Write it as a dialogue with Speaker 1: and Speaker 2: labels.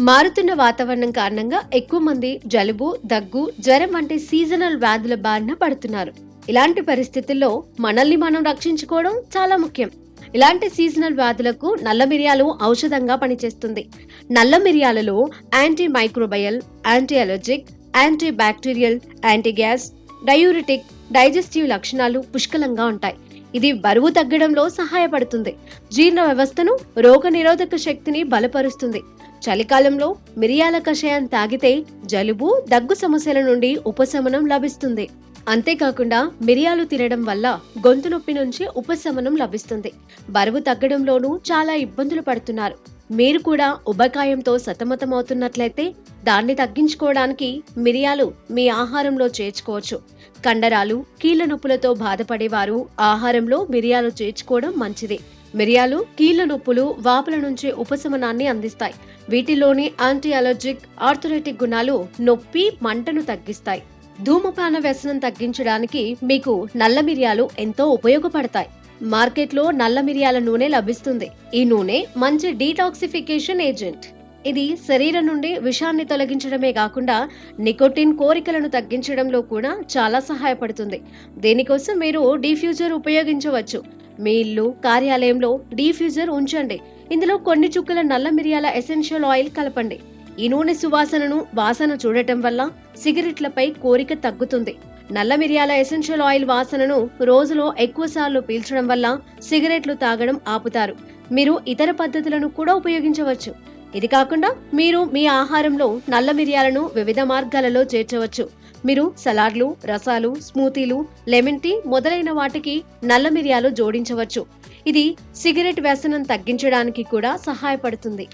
Speaker 1: మారుతున్న వాతావరణం కారణంగా ఎక్కువ మంది జలుబు, దగ్గు, జ్వరం వంటి సీజనల్ వ్యాధుల బారిన పడుతున్నారు. ఇలాంటి పరిస్థితుల్లో మనల్ని మనం రక్షించుకోవడం చాలా ముఖ్యం. ఇలాంటి సీజనల్ వ్యాధులకు నల్ల మిరియాలు ఔషధంగా పనిచేస్తుంది. నల్ల మిరియాలలో anti microbial, anti allergic, anti bacterial, anti gas, diuretic, digestive లక్షణాలు పుష్కలంగా ఉంటాయి. ఇది బరువు తగ్గడంలో సహాయపడుతుంది. జీర్ణ వ్యవస్థను, రోగ నిరోధక శక్తిని బలపరుస్తుంది. చలికాలంలో మిరియాల కషాయం తాగితే జలుబు, దగ్గు సమస్యల నుండి ఉపశమనం లభిస్తుంది. అంతేకాకుండా మిరియాలు తినడం వల్ల గొంతు నొప్పి నుంచి ఉపశమనం లభిస్తుంది. బరువు తగ్గడంలోనూ చాలా ఇబ్బందులు పడుతున్నారు. మీరు కూడా ఉబకాయంతో సతమతమవుతున్నట్లయితే దాన్ని తగ్గించుకోవడానికి మిరియాలు మీ ఆహారంలో చేర్చుకోవచ్చు. కండరాలు, కీళ్ల నొప్పులతో బాధపడేవారు ఆహారంలో మిరియాలు చేర్చుకోవడం మంచిది. మిరియాలు కీళ్ల నొప్పులు, వాపుల నుంచి ఉపశమనాన్ని అందిస్తాయి. వీటిలోని యాంటీ అలర్జిక్, ఆర్థరైటిక్ గుణాలు నొప్పి, మంటను తగ్గిస్తాయి. ధూమపాన వ్యసనం తగ్గించడానికి మీకు నల్ల మిరియాలు ఎంతో ఉపయోగపడతాయి. మార్కెట్లో నల్ల మిరియాల నూనె లభిస్తుంది. ఈ నూనె మంచి డీటాక్సిఫికేషన్ ఏజెంట్. ఇది శరీరం నుండి విషాన్ని తొలగించడమే కాకుండా నికోటిన్ కోరికలను తగ్గించడంలో కూడా చాలా సహాయపడుతుంది. దీనికోసం మీరు డిఫ్యూజర్ ఉపయోగించవచ్చు. మీ ఇల్లు, కార్యాలయంలో డిఫ్యూజర్ ఉంచండి. ఇందులో కొన్ని చుక్కల నల్ల మిరియాల ఎసెన్షియల్ ఆయిల్ కలపండి. ఈ నూనె సువాసనను, వాసన చూడటం వల్ల సిగరెట్లపై కోరిక తగ్గుతుంది. నల్ల మిరియాల ఎసెన్షియల్ ఆయిల్ వాసనను రోజులో ఎక్కువసార్లు పీల్చడం వల్ల సిగరెట్లు తాగడం ఆపుతారు. మీరు ఇతర పద్ధతులను కూడా ఉపయోగించవచ్చు. ఇది కాకుండా మీరు మీ ఆహారంలో నల్ల మిరియాలను వివిధ మార్గాలలో చేర్చవచ్చు. మీరు సలాడ్లు, రసాలు, స్మూతీలు, లెమన్ టీ మొదలైన వాటికి నల్ల మిరియాలు జోడించవచ్చు. ఇది సిగరెట్ వ్యసనం తగ్గించడానికి కూడా సహాయపడుతుంది.